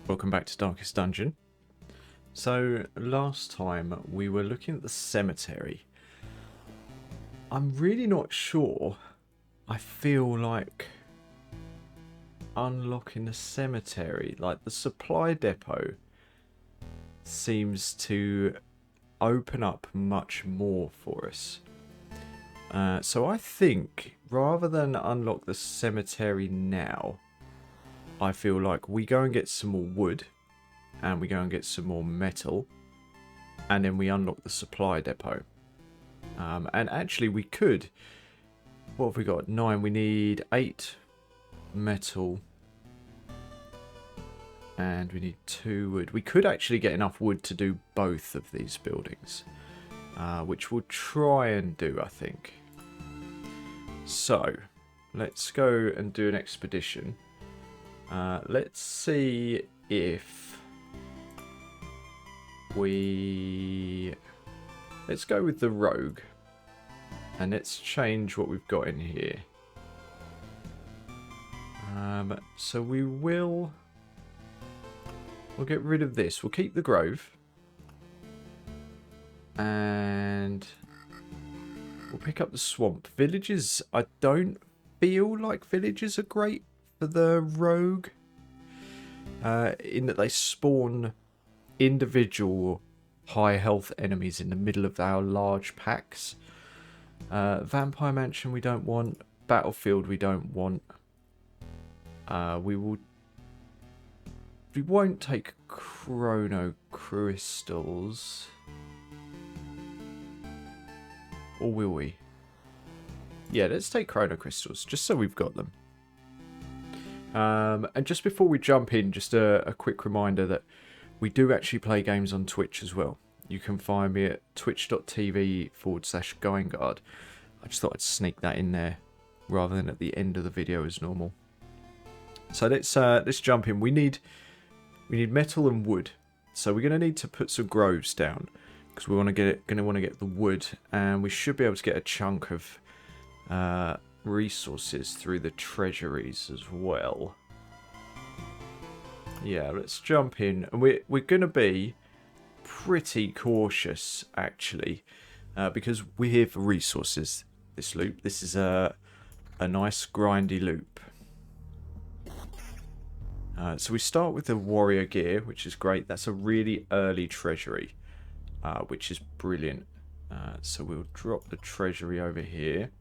Welcome back to Darkest Dungeon. So last time we were looking at the cemetery. I'm really not sure. I feel like unlocking the cemetery, like the supply depot, seems to open up much more for us. So I think rather than unlock the cemetery now, I feel like we go and get some more wood and we go and get some more metal, and then we unlock the supply depot. And actually we could, what have we got? 9, we need 8 metal and we need 2 wood. We could actually get enough wood to do both of these buildings, which we'll try and do, I think. So let's go and do an expedition. Let's see if let's go with the rogue, and let's change what we've got in here. So we'll get rid of this. We'll keep the grove, and we'll pick up the swamp. Villages, I don't feel like villages are great for the rogue, in that they spawn individual high health enemies in the middle of our large packs. Vampire Mansion we don't want. Battlefield we don't want. We won't take chrono crystals, or will we? Yeah, let's take chrono crystals just so we've got them. And just before we jump in, just a quick reminder that we do actually play games on Twitch as well. You can find me at twitch.tv/Geingard. I just thought I'd sneak that in there rather than at the end of the video as normal. So let's jump in. We need metal and wood. So we're going to need to put some groves down because we want to get the wood, and we should be able to get a chunk of resources through the treasuries as well. Yeah, let's jump in, and we're going to be pretty cautious actually, because we're here for resources. This loop, this is a nice grindy loop. So we start with the warrior gear, which is great. That's a really early treasury, which is brilliant. So we'll drop the treasury over here.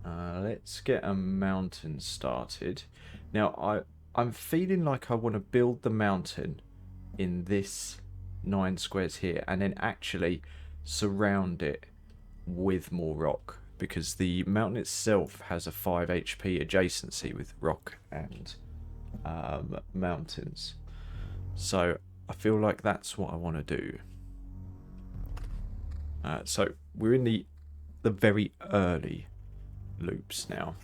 Let's get a mountain started. Now I'm feeling like I want to build the mountain in this 9 squares here, and then actually surround it with more rock, because the mountain itself has a 5 HP adjacency with rock and mountains. So I feel like that's what I want to do. So we're in the very early loops now,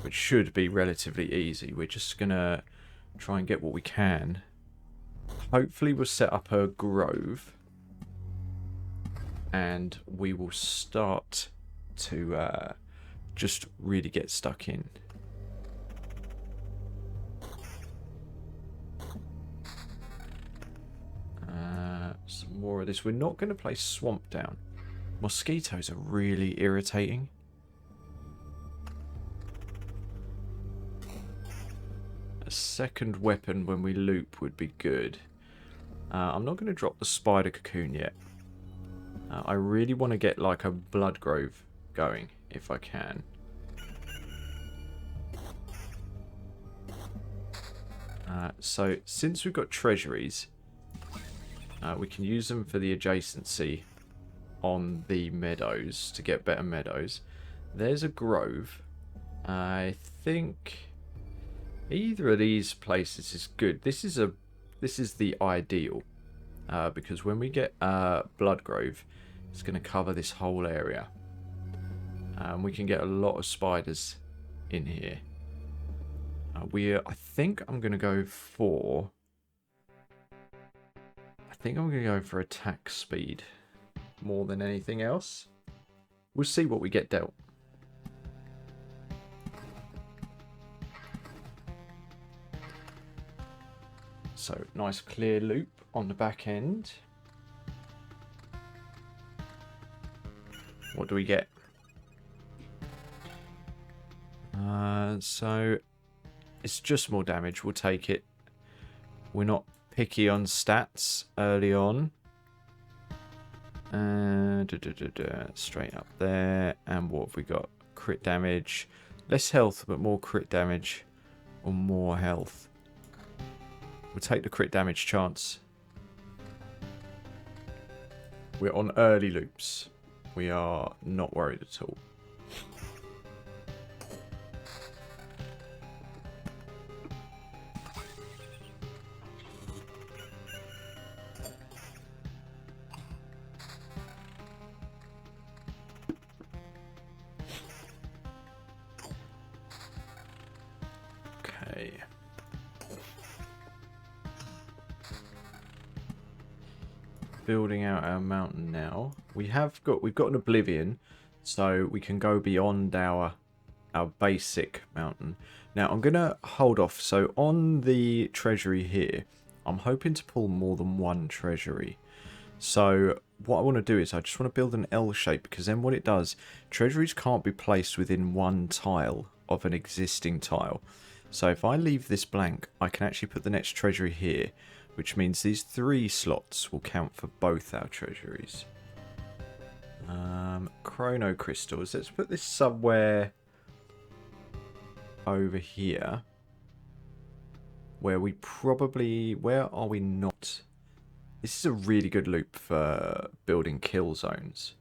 which should be relatively easy. We're just gonna try and get what we can. Hopefully we'll set up a grove, and we will start to just really get stuck in. Some more of this. We're not going to place swamp down. Mosquitoes are really irritating. A second weapon when we loop would be good. I'm not going to drop the spider cocoon yet. I really want to get like a blood grove going if I can. So since we've got treasuries, we can use them for the adjacency on the meadows to get better meadows. There's a grove. I think either of these places is good. This is the ideal, because when we get blood grove, it's going to cover this whole area. We can get a lot of spiders in here. I think I'm going to go for attack speed more than anything else. We'll see what we get dealt. So nice clear loop on the back end. What do we get? So it's just more damage. We'll take it. We're not picky on stats early on. Straight up there. And what have we got? Crit damage. Less health, but more crit damage. Or more health. We'll take the crit damage chance. We're on early loops. We are not worried at all. Okay. Building out our mountain now. We've got an oblivion, so we can go beyond our basic mountain. Now I'm gonna hold off. So on the treasury here, I'm hoping to pull more than one treasury. So what I want to do is I just want to build an L shape, because then what it does, treasuries can't be placed within one tile of an existing tile. So if I leave this blank, I can actually put the next treasury here, which means these 3 slots will count for both our treasuries. Chrono crystals. Let's put this somewhere over here, where we probably... Where are we not? This is a really good loop for building kill zones.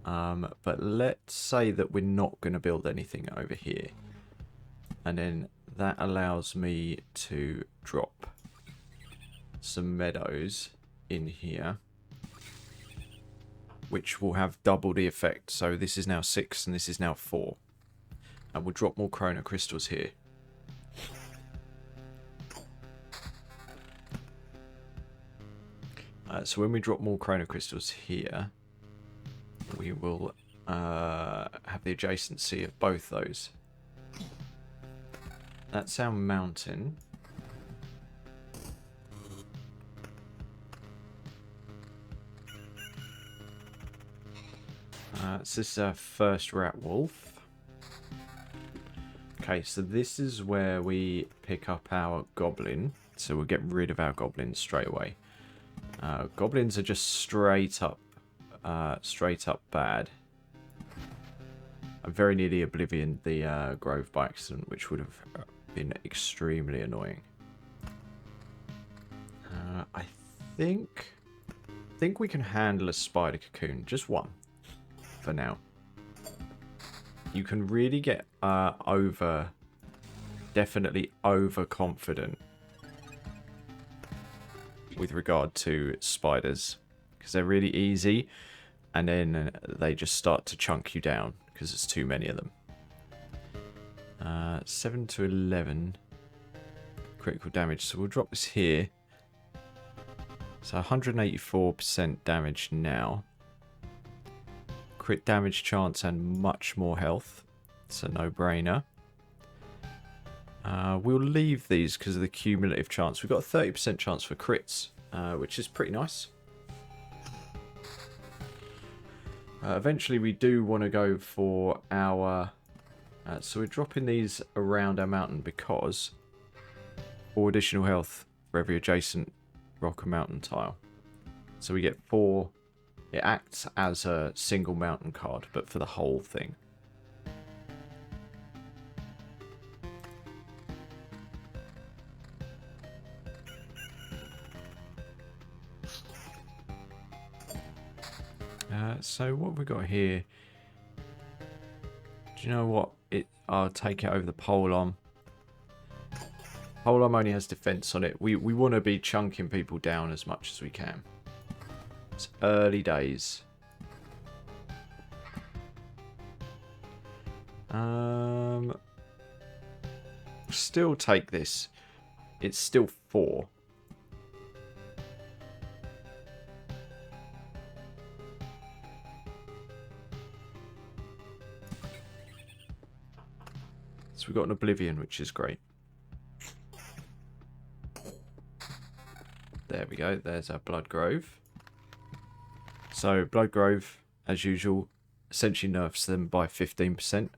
But let's say that we're not going to build anything over here. And then that allows me to drop some meadows in here, which will have double the effect. So this is now 6 and this is now 4. And we'll drop more chrono crystals here. So when we drop more chrono crystals here, we will have the adjacency of both those. That's our mountain. So this is our first rat wolf. Okay, so this is where we pick up our goblin. So we'll get rid of our goblins straight away. Goblins are just straight up bad. I very nearly oblivioned the grove by accident, which would have been extremely annoying. I think we can handle a spider cocoon, just one, for now. You can really get definitely overconfident with regard to spiders, because they're really easy, and then they just start to chunk you down because there's too many of them. 7 to 11 critical damage, so we'll drop this here. So 184% damage now. Crit damage chance and much more health. It's a no-brainer. We'll leave these because of the cumulative chance. We've got a 30% chance for crits, which is pretty nice. Eventually we do want to go for our... so we're dropping these around our mountain because 4 additional health for every adjacent rock and mountain tile. So we get 4... It acts as a single mountain card, but for the whole thing. So what have we got here? Do you know what? I'll take it over the polearm. Polearm only has defense on it. We want to be chunking people down as much as we can. It's early days. Still take this. It's still 4. So we've got an Oblivion, which is great. we go. There's our Blood Grove. So Blood Grove, as usual, essentially nerfs them by 15%.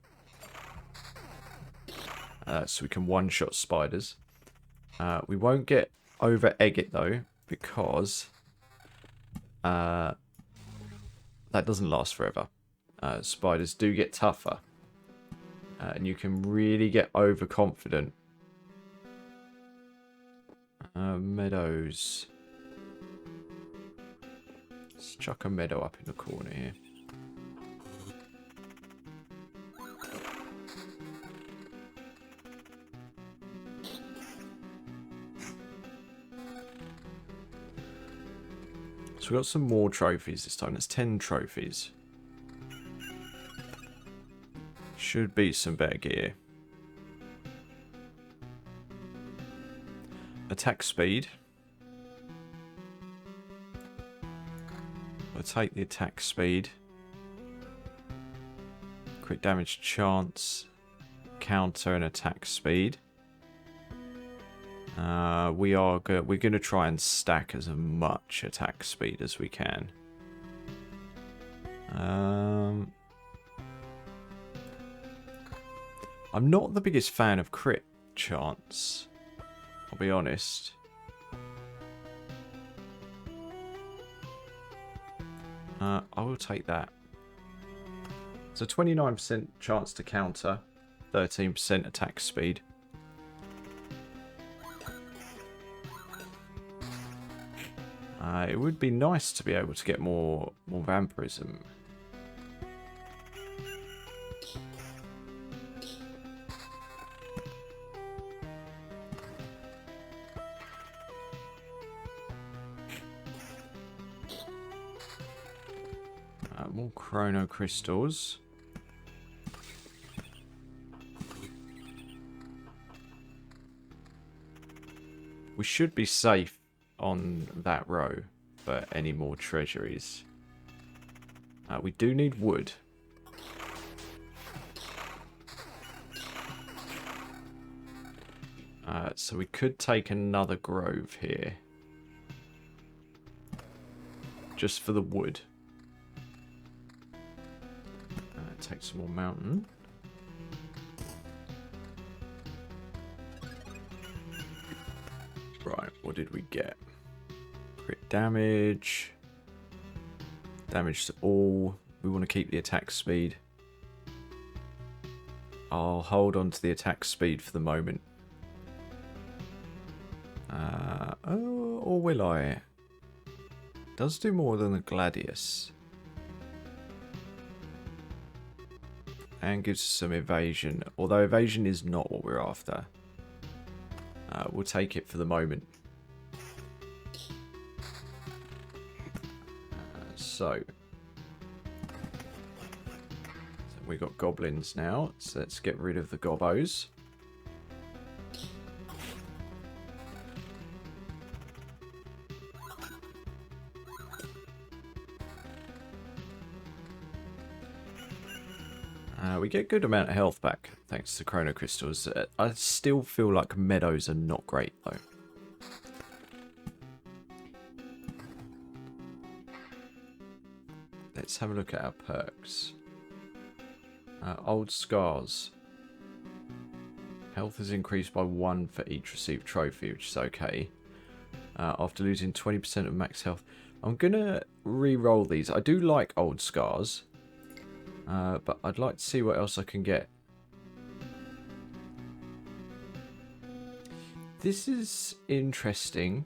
So we can one-shot spiders. We won't get over egg it though, because that doesn't last forever. Spiders do get tougher, and you can really get overconfident. Meadows. Let's chuck a meadow up in the corner here. So we got some more trophies this time. That's 10 trophies. Should be some better gear. Attack speed. We'll take the attack speed. Crit damage chance. Counter and attack speed. We're going to try and stack as much attack speed as we can. I'm not the biggest fan of crit chance, I'll be honest. I will take that. So 29% chance to counter, 13% attack speed. It would be nice to be able to get more vampirism. More chrono crystals. We should be safe on that row for any more treasuries. We do need wood. So we could take another grove here. Just for the wood. Take some more mountain. Right, what did we get? Crit damage. Damage to all. We want to keep the attack speed. I'll hold on to the attack speed for the moment. Or will I? Does do more than the Gladius. And gives us some evasion. Although evasion is not what we're after. We'll take it for the moment. So we got goblins now. So let's get rid of the gobbos. We get a good amount of health back thanks to chrono crystals. I still feel like meadows are not great though. Let's have a look at our perks. Old scars. Health is increased by 1 for each received trophy, which is okay. After losing 20% of max health. I'm going to re-roll these. I do like old scars. But I'd like to see what else I can get. This is interesting.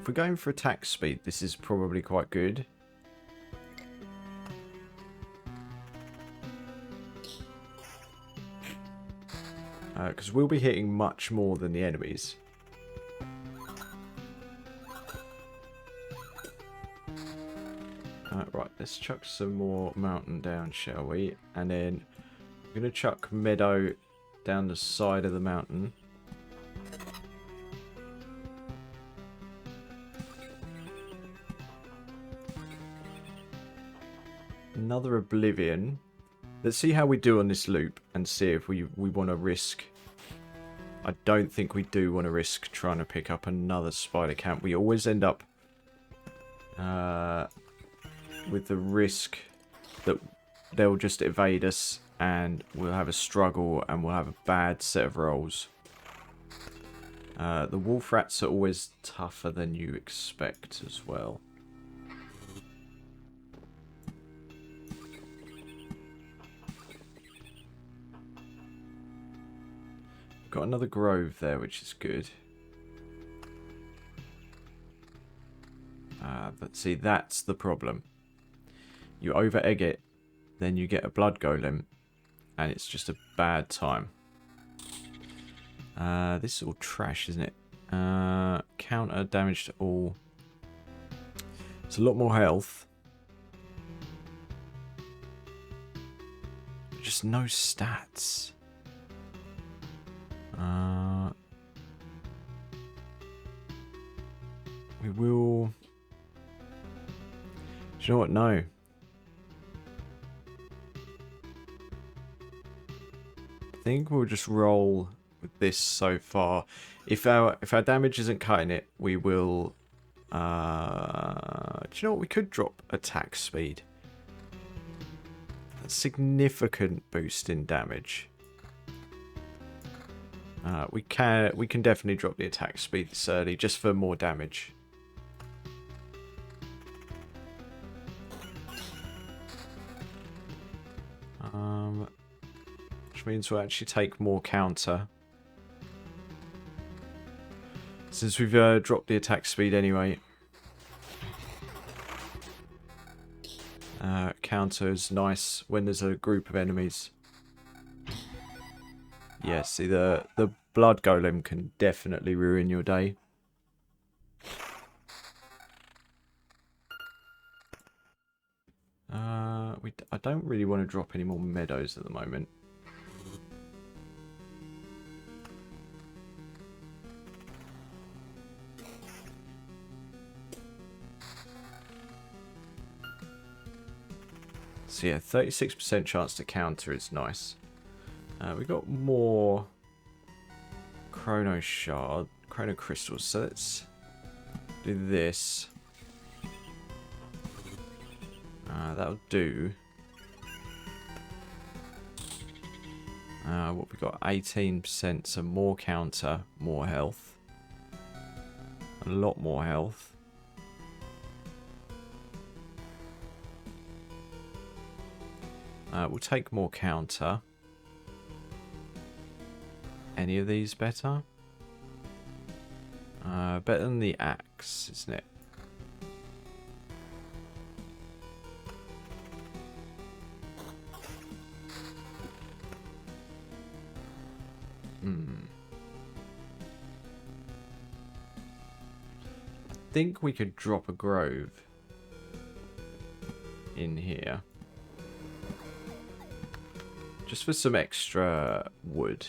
If we're going for attack speed, this is probably quite good. Because we'll be hitting much more than the enemies. Right, let's chuck some more mountain down, shall we? And then I'm going to chuck meadow down the side of the mountain. Another oblivion. Let's see how we do on this loop and see if we want to risk I don't think we do want to risk trying to pick up another spider camp. We always end up with the risk that they'll just evade us and we'll have a struggle and we'll have a bad set of rolls. The wolf rats are always tougher than you expect as well. Got another grove there, which is good. But see, that's the problem. You over-egg it, then you get a blood golem, and it's just a bad time. This is all trash, isn't it? Counter damage to all. It's a lot more health. Just no stats. We will... Do you know what? No. I think we'll just roll with this so far. If our damage isn't cutting it, we will... do you know what? We could drop attack speed. A significant boost in damage. We can definitely drop the attack speed this early just for more damage. Which means we'll actually take more counter. Since we've dropped the attack speed anyway. Counter is nice when there's a group of enemies. Yeah, see, the blood golem can definitely ruin your day. I don't really want to drop any more meadows at the moment. So yeah, 36% chance to counter is nice. We got more chrono crystals, so let's do this. That'll do. What we got? 18%, so more counter, more health. A lot more health. We'll take more counter. Any of these better? Better than the axe, isn't it? I think we could drop a grove in here. Just for some extra wood.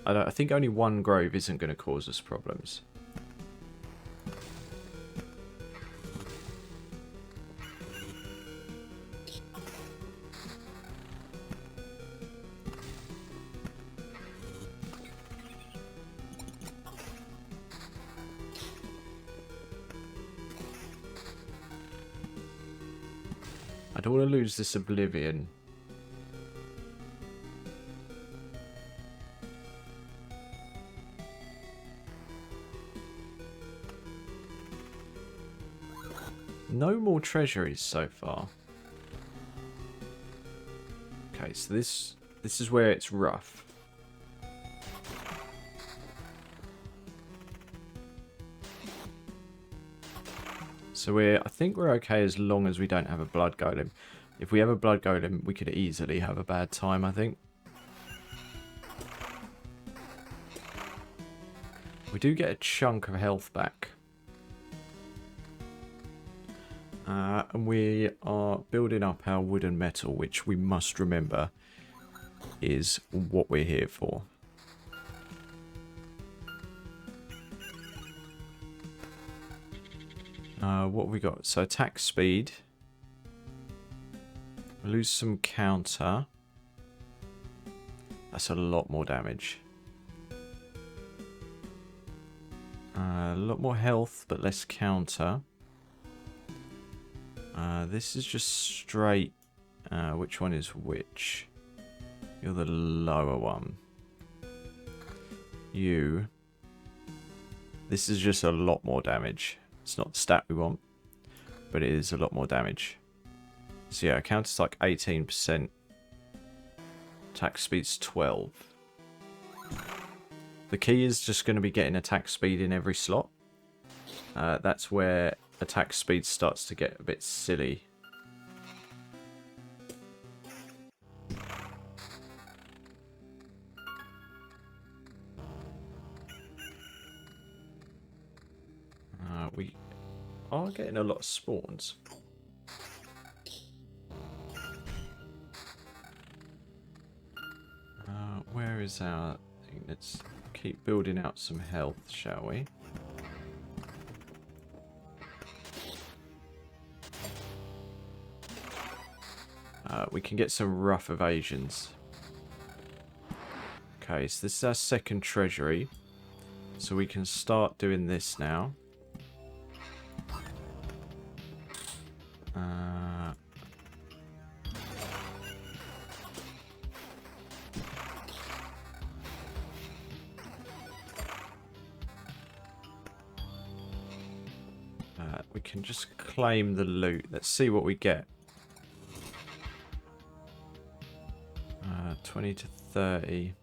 I think only one grove isn't going to cause us problems. I don't want to lose this oblivion. No more treasuries so far. Okay, so this is where it's rough. So I think we're okay as long as we don't have a blood golem. If we have a blood golem, we could easily have a bad time, I think. We do get a chunk of health back. And we are building up our wood and metal, which we must remember is what we're here for. What have we got? So attack speed. Lose some counter. That's a lot more damage. A lot more health, but less counter. This is just straight. Which one is which? You're the lower one. You. This is just a lot more damage. It's not the stat we want, but it is a lot more damage. So yeah, counter's like 18%. Attack speed's 12. The key is just going to be getting attack speed in every slot. That's where attack speed starts to get a bit silly. We are getting a lot of spawns. Where is our thing? Let's keep building out some health, shall we? We can get some rough evasions. Okay, so this is our second treasury. So we can start doing this now. We can just claim the loot. Let's see what we get. 20 to 30.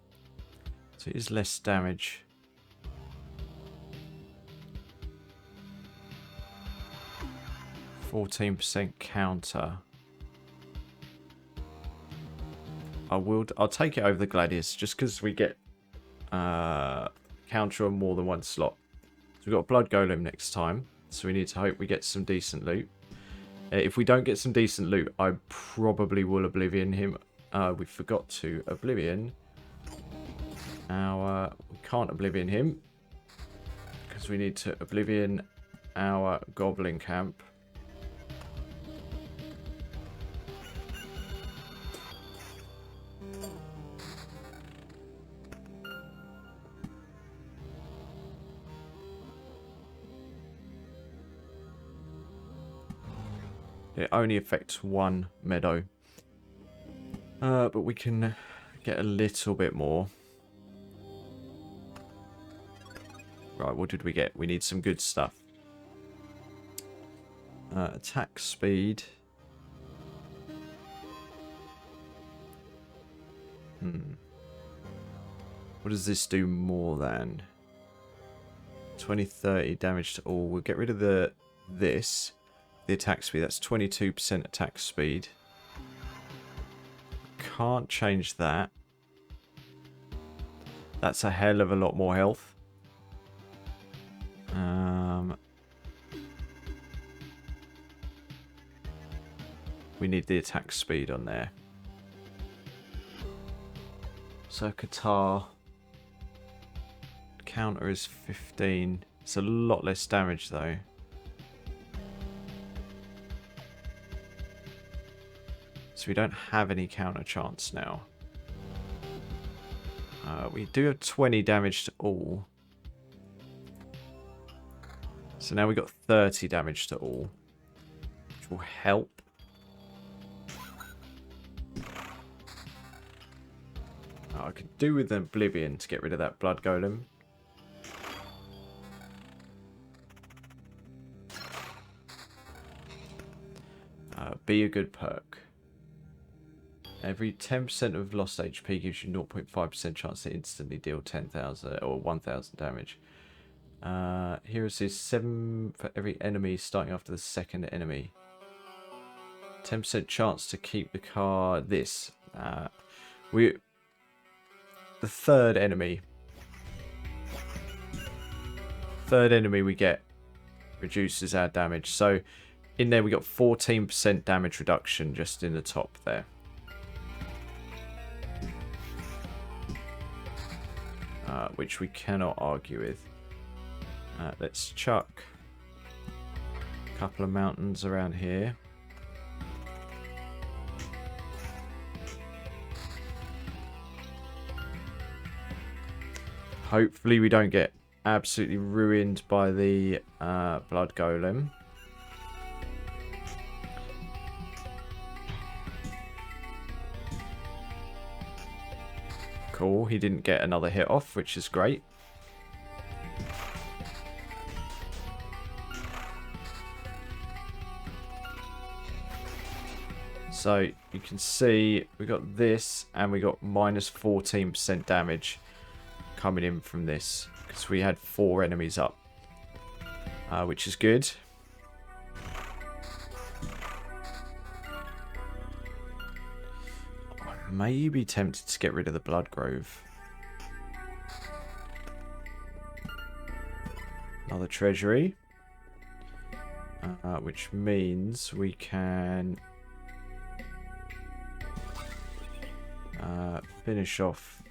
So it is less damage. %14 counter. I'll take it over the gladius just because we get counter on more than one slot. So we've got a blood golem next time. So we need to hope we get some decent loot. If we don't get some decent loot, I probably will oblivion him. We forgot to oblivion. We can't oblivion him because we need to oblivion our goblin camp. It only affects one meadow. But we can get a little bit more. Right, what did we get? We need some good stuff. Attack speed. What does this do more than? 20-30 damage to all. We'll get rid of this. The attack speed. That's 22% attack speed. Can't change that. That's a hell of a lot more health. We need the attack speed on there. So Qatar. Counter is 15. It's a lot less damage though. So we don't have any counter chance now. We do have 20 damage to all. So now we've got 30 damage to all. Which will help. I could do with an oblivion to get rid of that blood golem. Be a good perk. Every 10% of lost HP gives you 0.5% chance to instantly deal 10,000 or 1,000 damage. Here it says 7 for every enemy starting after the second enemy. 10% chance to keep the card. This. The third enemy. Third enemy we get reduces our damage. So in there we got 14% damage reduction just in the top there. Which we cannot argue with. Let's chuck a couple of mountains around here. Hopefully we don't get absolutely ruined by the blood golem. Cool, he didn't get another hit off, which is great. So you can see we got this and we got minus 14% damage coming in from this because we had 4 enemies up, which is good. I may be tempted to get rid of the Blood Grove. Another treasury, which means we can finish off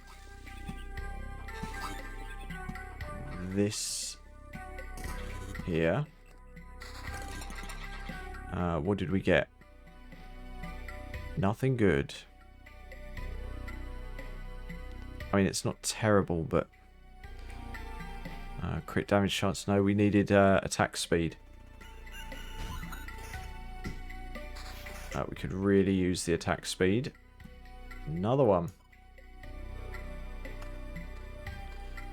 this here. What did we get? Nothing good. I mean, it's not terrible, but crit damage chance. No, we needed attack speed. We could really use the attack speed. Another one.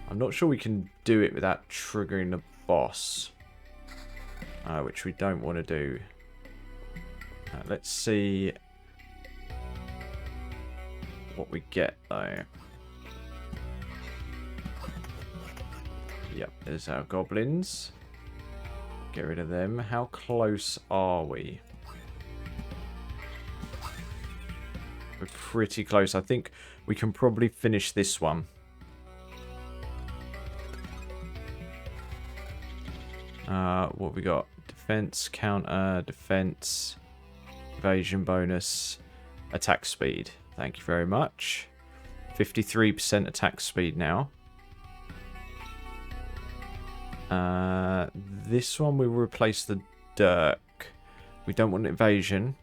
I'm not sure we can do it without triggering the boss, which we don't want to do. Let's see what we get, though. Yep, there's our goblins. Get rid of them. How close are we? We're pretty close. I think we can probably finish this one. What we got? Defense, counter, defense, evasion bonus, attack speed. Thank you very much. 53% attack speed now. This one we will replace the dirk. We don't want evasion.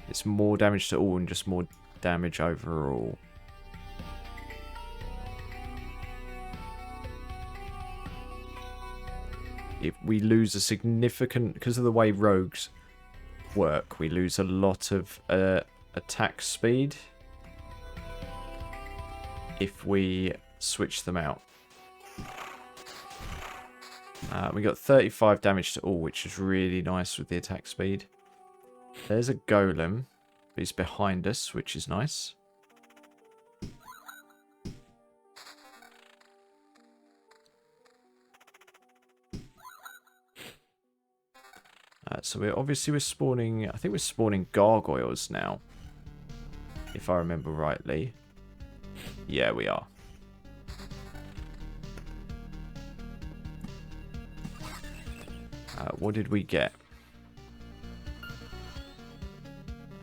It's more damage to all and just more damage overall. If we lose a significant, because of the way rogues work, we lose a lot of attack speed if we switch them out. We got 35 damage to all, which is really nice with the attack speed. There's a golem. He's behind us, which is nice. So we're spawning, I think we're spawning gargoyles now, if I remember rightly. Yeah, we are. What did we get?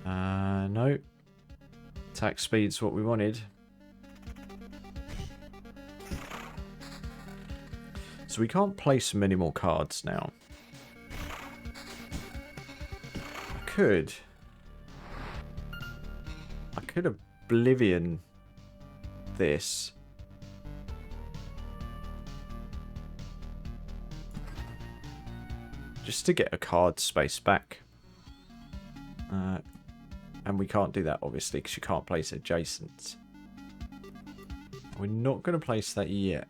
No. Attack speed's what we wanted. So we can't place many more cards now. I could oblivion this. Just to get a card space back. And we can't do that, obviously, because you can't place adjacent. We're not going to place that yet.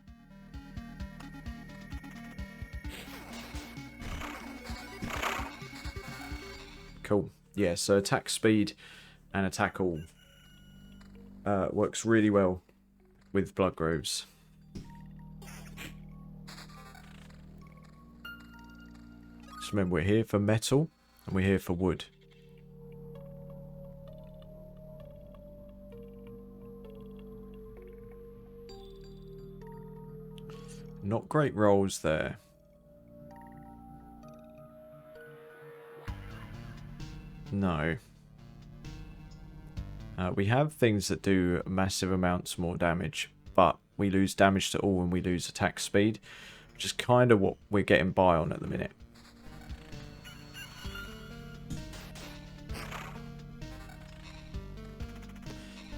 Cool. Yeah, so attack speed and attack all works really well with Blood Groves. Just remember, we're here for metal and we're here for wood. Not great rolls there. No. We have things that do massive amounts more damage, but we lose damage to all and we lose attack speed, which is kind of what we're getting by on at the minute.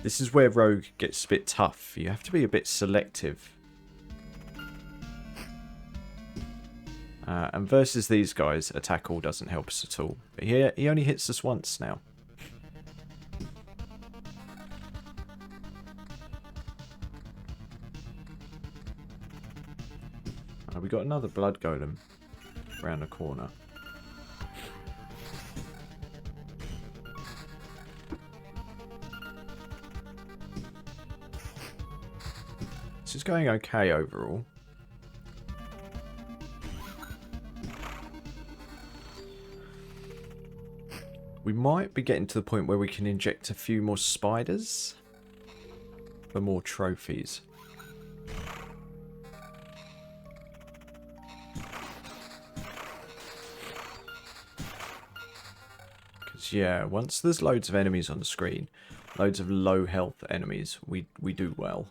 This is where Rogue gets a bit tough. You have to be a bit selective. And versus these guys, attack all doesn't help us at all. But he only hits us once now. We got another blood golem around the corner. This is going okay overall. We might be getting to the point where we can inject a few more spiders for more trophies. Because, yeah, once there's loads of enemies on the screen, loads of low health enemies, we do well.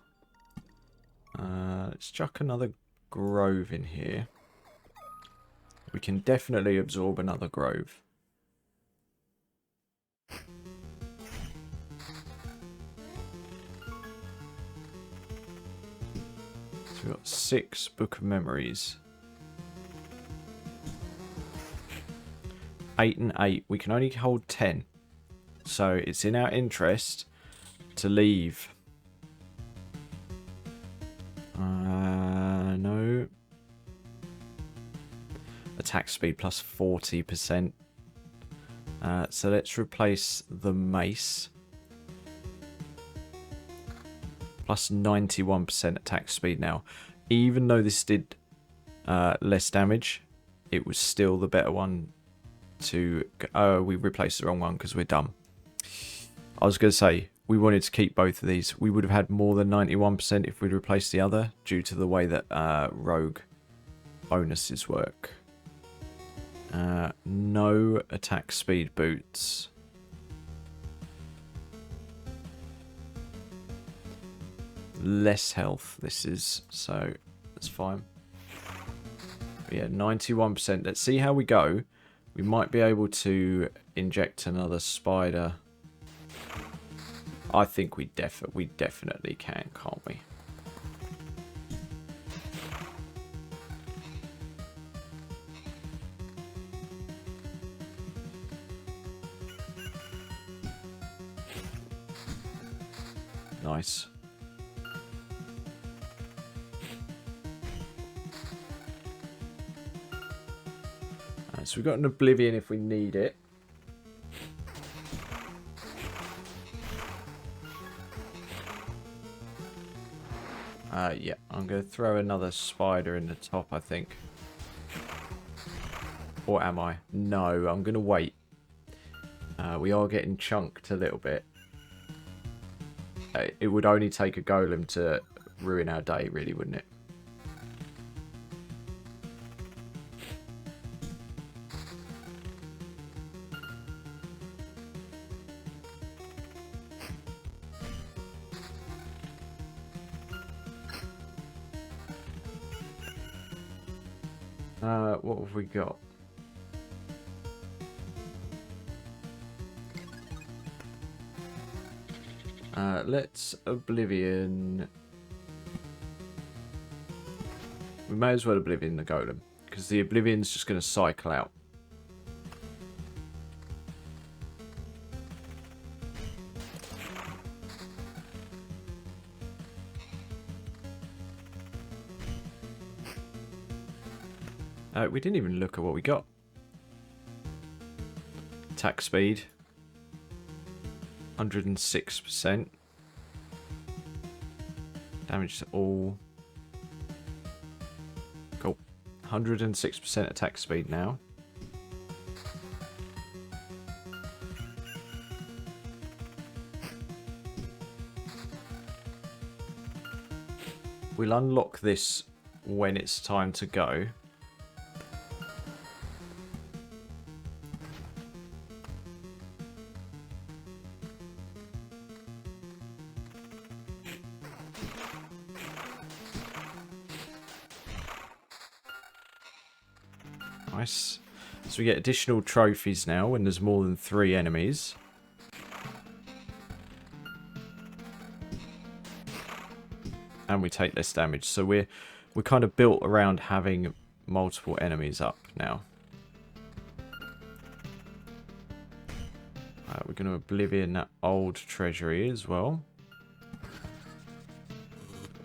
Let's chuck another grove in here. We can definitely absorb another grove. So we've got 6 Book of Memories. 8 and 8. We can only hold 10. So it's in our interest to leave. No. Attack speed plus 40%. So let's replace the mace. Plus 91% attack speed now. Even though this did less damage, it was still the better one to... Oh, we replaced the wrong one because we're dumb. I was going to say, we wanted to keep both of these. We would have had more than 91% if we'd replaced the other, due to the way that rogue bonuses work. No attack speed boots. Less health this is, so that's fine. But yeah, 91%. Let's see how we go. We might be able to inject another spider. I think we definitely can, can't we? Nice. So we've got an Oblivion if we need it. Yeah, I'm going to throw another spider in the top, I think. Or am I? No, I'm going to wait. We are getting chunked a little bit. It would only take a golem to ruin our day, really, wouldn't it? What have we got? Let's Oblivion. We may as well Oblivion the golem, because the Oblivion's just going to cycle out. We didn't even look at what we got. Attack speed. 106%. Damage to all. Cool. 106% attack speed now. We'll unlock this when it's time to go. Nice. So we get additional trophies now when there's more than 3 enemies. And we take less damage. So we're kind of built around having multiple enemies up now. We're going to Oblivion that old treasury as well.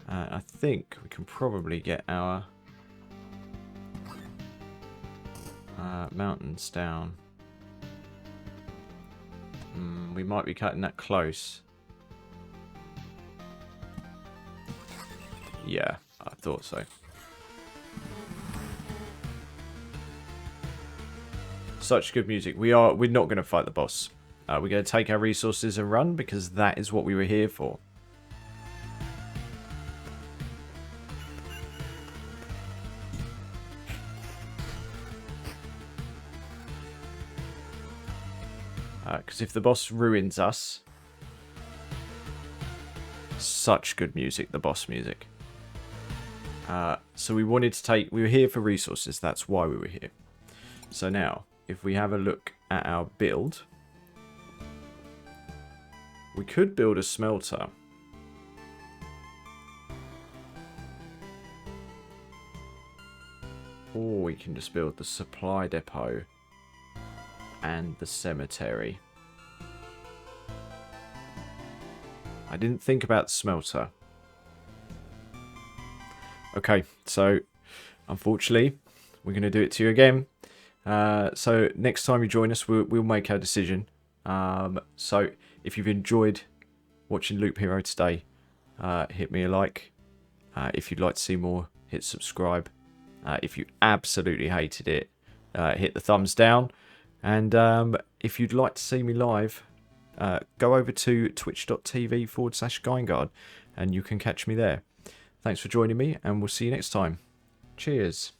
I think we can probably get our mountains down. We might be cutting that close. Yeah, I thought so. Such good music. We're not going to fight the boss. We're going to take our resources and run because that is what we were here for. Because if the boss ruins us... Such good music, the boss music. So we wanted to take... We were here for resources, that's why we were here. So now, if we have a look at our build... We could build a smelter. Or we can just build the supply depot and the cemetery. I didn't think about the smelter. Okay, so unfortunately, we're going to do it to you again. So next time you join us, we'll make our decision. So if you've enjoyed watching Loop Hero today, hit me a like. If you'd like to see more, hit subscribe. If you absolutely hated it, hit the thumbs down. And if you'd like to see me live, go over to twitch.tv/Geingard and you can catch me there. Thanks for joining me, and we'll see you next time. Cheers.